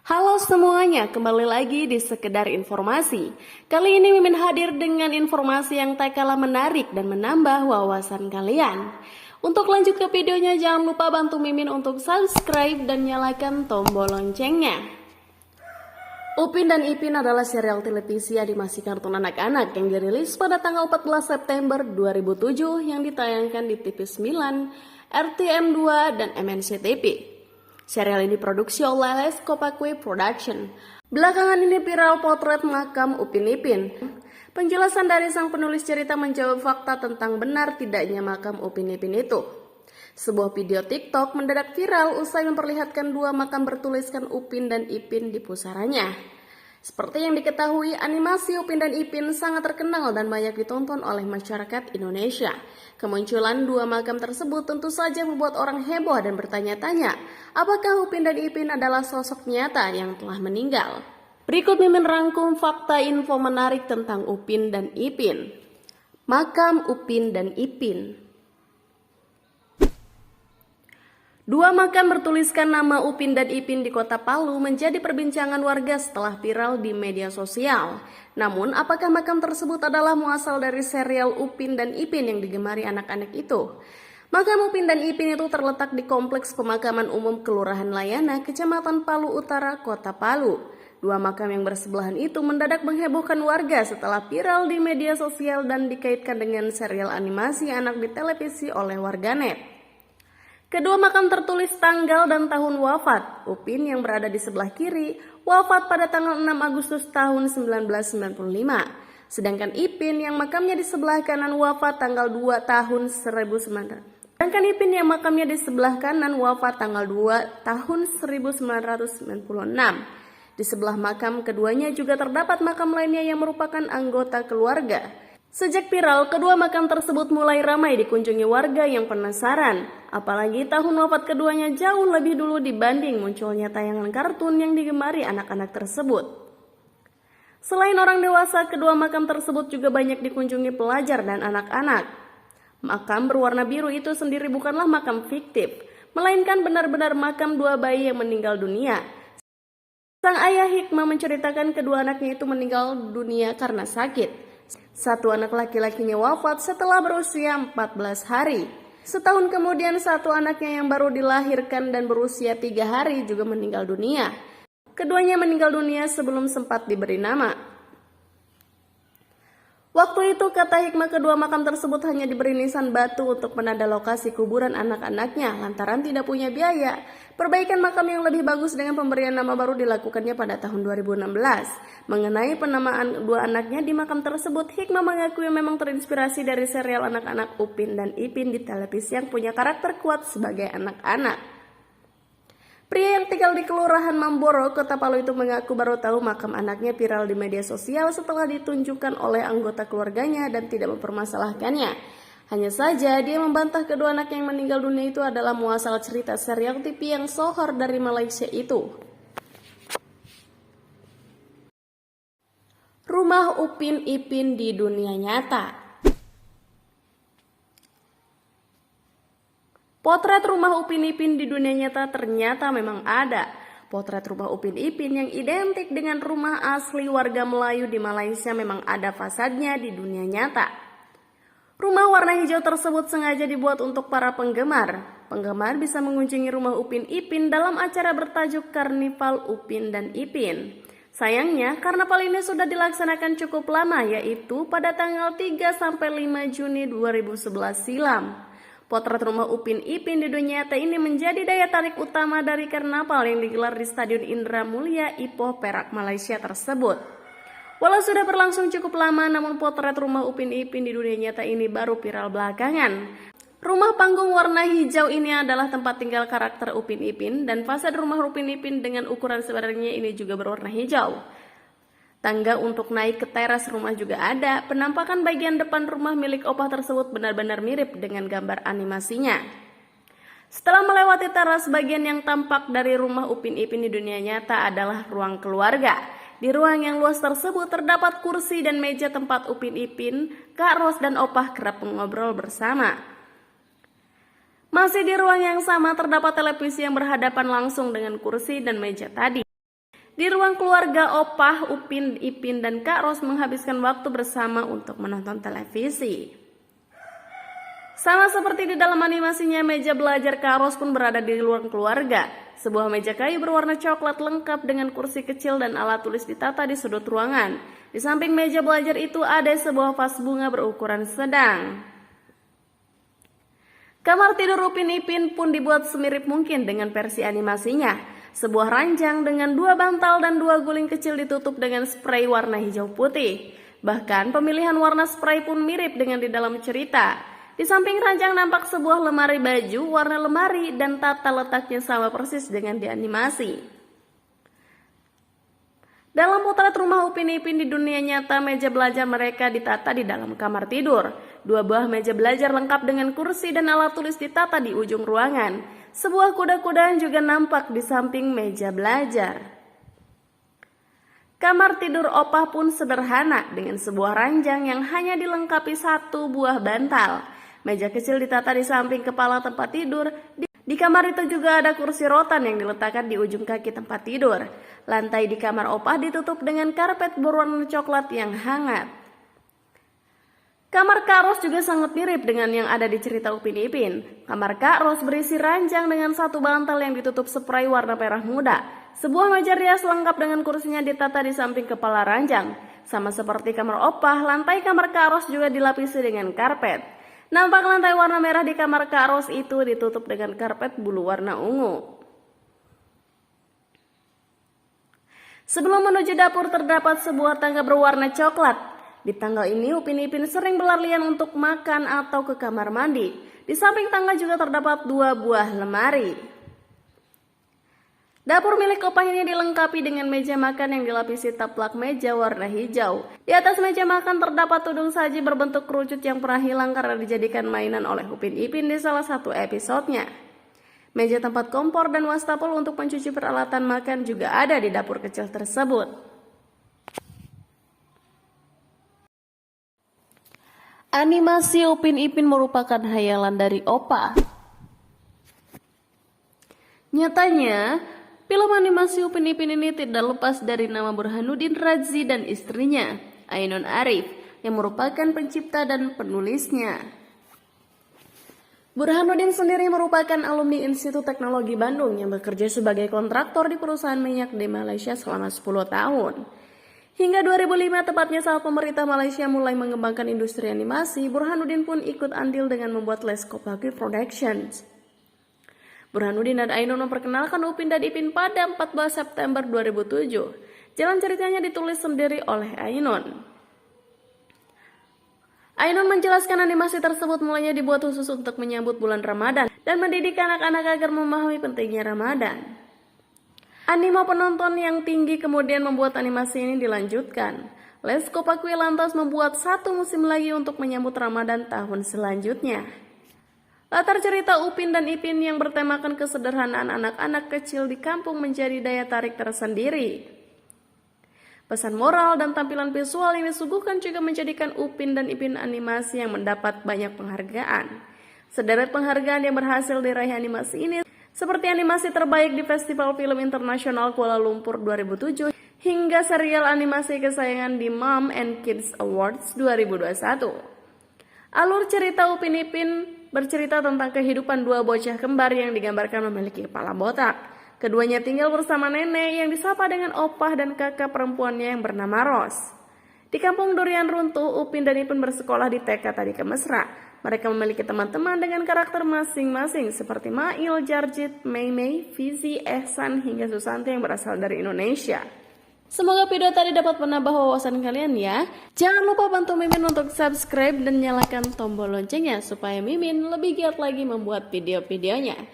Halo semuanya, kembali lagi di Sekedar Informasi. Kali ini Mimin hadir dengan informasi yang tak kalah menarik dan menambah wawasan kalian. Untuk lanjut ke videonya, jangan lupa bantu Mimin untuk subscribe dan nyalakan tombol loncengnya. Upin dan Ipin adalah serial televisi animasi kartun anak-anak yang dirilis pada tanggal 14 September 2007 yang ditayangkan di TV9, RTM2, dan MNCTV. Serial ini produksi oleh Skopakwe Production. Belakangan ini viral potret makam Upin Ipin. Penjelasan dari sang penulis cerita menjawab fakta tentang benar tidaknya makam Upin Ipin itu. Sebuah video TikTok mendadak viral usai memperlihatkan dua makam bertuliskan Upin dan Ipin di pusaranya. Seperti yang diketahui, animasi Upin dan Ipin sangat terkenal dan banyak ditonton oleh masyarakat Indonesia. Kemunculan dua makam tersebut tentu saja membuat orang heboh dan bertanya-tanya, apakah Upin dan Ipin adalah sosok nyata yang telah meninggal? Berikut Mimin rangkum fakta info menarik tentang Upin dan Ipin. Makam Upin dan Ipin. Dua makam bertuliskan nama Upin dan Ipin di kota Palu menjadi perbincangan warga setelah viral di media sosial. Namun, apakah makam tersebut adalah muasal dari serial Upin dan Ipin yang digemari anak-anak itu? Makam Upin dan Ipin itu terletak di Kompleks Pemakaman Umum Kelurahan Layana, Kecamatan Palu Utara, Kota Palu. Dua makam yang bersebelahan itu mendadak menghebohkan warga setelah viral di media sosial dan dikaitkan dengan serial animasi anak di televisi oleh warganet. Kedua makam tertulis tanggal dan tahun wafat. Upin yang berada di sebelah kiri wafat pada tanggal 6 Agustus tahun 1995. Sedangkan Ipin yang makamnya di sebelah kanan wafat tanggal 2 tahun 1900. Sedangkan Ipin yang makamnya di sebelah kanan wafat tanggal 2 tahun 1996. Di sebelah makam keduanya juga terdapat makam lainnya yang merupakan anggota keluarga. Sejak viral, kedua makam tersebut mulai ramai dikunjungi warga yang penasaran. Apalagi tahun wafat keduanya jauh lebih dulu dibanding munculnya tayangan kartun yang digemari anak-anak tersebut. Selain orang dewasa, kedua makam tersebut juga banyak dikunjungi pelajar dan anak-anak. Makam berwarna biru itu sendiri bukanlah makam fiktif, melainkan benar-benar makam dua bayi yang meninggal dunia. Sang ayah Hikmah menceritakan kedua anaknya itu meninggal dunia karena sakit. Satu anak laki-lakinya wafat setelah berusia 14 hari. Setahun kemudian satu anaknya yang baru dilahirkan dan berusia 3 hari juga meninggal dunia. Keduanya meninggal dunia sebelum sempat diberi nama. Waktu itu kata Hikmah kedua makam tersebut hanya diberi nisan batu untuk menanda lokasi kuburan anak-anaknya lantaran tidak punya biaya. Perbaikan makam yang lebih bagus dengan pemberian nama baru dilakukannya pada tahun 2016. Mengenai penamaan dua anaknya di makam tersebut, Hikmah mengakui memang terinspirasi dari serial anak-anak Upin dan Ipin di televisi yang punya karakter kuat sebagai anak-anak. Pria yang tinggal di Kelurahan Mamboro, Kota Palu itu mengaku baru tahu makam anaknya viral di media sosial setelah ditunjukkan oleh anggota keluarganya dan tidak mempermasalahkannya. Hanya saja dia membantah kedua anak yang meninggal dunia itu adalah muasal cerita serial TV yang sohor dari Malaysia itu. Rumah Upin Ipin di dunia nyata. Potret rumah Upin Ipin di dunia nyata ternyata memang ada. Potret rumah Upin Ipin yang identik dengan rumah asli warga Melayu di Malaysia memang ada fasadnya di dunia nyata. Rumah warna hijau tersebut sengaja dibuat untuk para penggemar. Penggemar bisa mengunjungi rumah Upin Ipin dalam acara bertajuk Karnival Upin dan Ipin. Sayangnya, karnaval ini sudah dilaksanakan cukup lama, yaitu pada tanggal 3-5 Juni 2011 silam. Potret rumah Upin Ipin di dunia nyata ini menjadi daya tarik utama dari karnaval yang digelar di Stadion Indra Mulia, Ipoh, Perak, Malaysia tersebut. Walau sudah berlangsung cukup lama, namun potret rumah Upin Ipin di dunia nyata ini baru viral belakangan. Rumah panggung warna hijau ini adalah tempat tinggal karakter Upin Ipin dan fasad rumah Upin Ipin dengan ukuran sebenarnya ini juga berwarna hijau. Tangga untuk naik ke teras rumah juga ada. Penampakan bagian depan rumah milik opah tersebut benar-benar mirip dengan gambar animasinya. Setelah melewati teras, bagian yang tampak dari rumah Upin Ipin di dunia nyata adalah ruang keluarga. Di ruang yang luas tersebut terdapat kursi dan meja tempat Upin Ipin, Kak Ros dan opah kerap mengobrol bersama. Masih di ruang yang sama terdapat televisi yang berhadapan langsung dengan kursi dan meja tadi. Di ruang keluarga, Opah, Upin, Ipin, dan Kak Ros menghabiskan waktu bersama untuk menonton televisi. Sama seperti di dalam animasinya, meja belajar Kak Ros pun berada di ruang keluarga. Sebuah meja kayu berwarna coklat lengkap dengan kursi kecil dan alat tulis ditata di sudut ruangan. Di samping meja belajar itu ada sebuah vas bunga berukuran sedang. Kamar tidur Upin Ipin pun dibuat semirip mungkin dengan versi animasinya. Sebuah ranjang dengan 2 bantal dan 2 guling kecil ditutup dengan spray warna hijau putih. Bahkan pemilihan warna spray pun mirip dengan di dalam cerita. Di samping ranjang nampak sebuah lemari baju, warna lemari dan tata letaknya sama persis dengan di animasi. Dalam potret rumah Upin Ipin di dunia nyata, meja belajar mereka ditata di dalam kamar tidur. 2 buah meja belajar lengkap dengan kursi dan alat tulis ditata di ujung ruangan. Sebuah kuda-kudaan juga nampak di samping meja belajar. Kamar tidur Opah pun sederhana dengan sebuah ranjang yang hanya dilengkapi 1 buah bantal. Meja kecil ditata di samping kepala tempat tidur. Di kamar itu juga ada kursi rotan yang diletakkan di ujung kaki tempat tidur. Lantai di kamar Opah ditutup dengan karpet berwarna coklat yang hangat. Kamar Kak Ros juga sangat mirip dengan yang ada di cerita Upin Ipin. Kamar Kak Ros berisi ranjang dengan 1 bantal yang ditutup spray warna merah muda. Sebuah meja rias lengkap dengan kursinya ditata di samping kepala ranjang. Sama seperti kamar Opah, lantai kamar Kak Ros juga dilapisi dengan karpet. Nampak lantai warna merah di kamar Kak Ros itu ditutup dengan karpet bulu warna ungu. Sebelum menuju dapur terdapat sebuah tangga berwarna coklat. Di tangga ini Upin Ipin sering berlarian untuk makan atau ke kamar mandi. Di samping tangga juga terdapat 2 buah lemari. Dapur milik Opah ini dilengkapi dengan meja makan yang dilapisi taplak meja warna hijau. Di atas meja makan terdapat tudung saji berbentuk kerucut yang pernah hilang karena dijadikan mainan oleh Upin Ipin di salah satu episodenya. Meja tempat kompor dan wastafel untuk mencuci peralatan makan juga ada di dapur kecil tersebut. Animasi Upin Ipin merupakan hayalan dari Opah. Nyatanya, film animasi Upin Ipin ini tidak lepas dari nama Burhanuddin Radzi dan istrinya, Ainun Arif, yang merupakan pencipta dan penulisnya. Burhanuddin sendiri merupakan alumni Institut Teknologi Bandung yang bekerja sebagai kontraktor di perusahaan minyak di Malaysia selama 10 tahun. Hingga 2005, tepatnya saat pemerintah Malaysia mulai mengembangkan industri animasi, Burhanuddin pun ikut andil dengan membuat Leskopakui Productions. Burhanuddin dan Ainun memperkenalkan Upin dan Ipin pada 14 September 2007. Jalan ceritanya ditulis sendiri oleh Ainun. Ainun menjelaskan animasi tersebut mulanya dibuat khusus untuk menyambut bulan Ramadan dan mendidik anak-anak agar memahami pentingnya Ramadan. Animo penonton yang tinggi kemudian membuat animasi ini dilanjutkan. Leskopakui lantas membuat 1 musim lagi untuk menyambut Ramadan tahun selanjutnya. Latar cerita Upin dan Ipin yang bertemakan kesederhanaan anak-anak kecil di kampung menjadi daya tarik tersendiri. Pesan moral dan tampilan visual yang disuguhkan juga menjadikan Upin dan Ipin animasi yang mendapat banyak penghargaan. Sederet penghargaan yang berhasil diraih animasi ini seperti animasi terbaik di Festival Film Internasional Kuala Lumpur 2007 hingga serial animasi kesayangan di Mom and Kids Awards 2021. Alur cerita Upin Ipin bercerita tentang kehidupan 2 bocah kembar yang digambarkan memiliki kepala botak. Keduanya tinggal bersama nenek yang disapa dengan opah dan kakak perempuannya yang bernama Ros. Di kampung durian runtuh, Upin dan Ipin bersekolah di TK Tadika Mesra. Mereka memiliki teman-teman dengan karakter masing-masing seperti Mail, Jarjit, Mei, Fizi, Ehsan, hingga Susanti yang berasal dari Indonesia. Semoga video tadi dapat menambah wawasan kalian ya. Jangan lupa bantu Mimin untuk subscribe dan nyalakan tombol loncengnya supaya Mimin lebih giat lagi membuat video-videonya.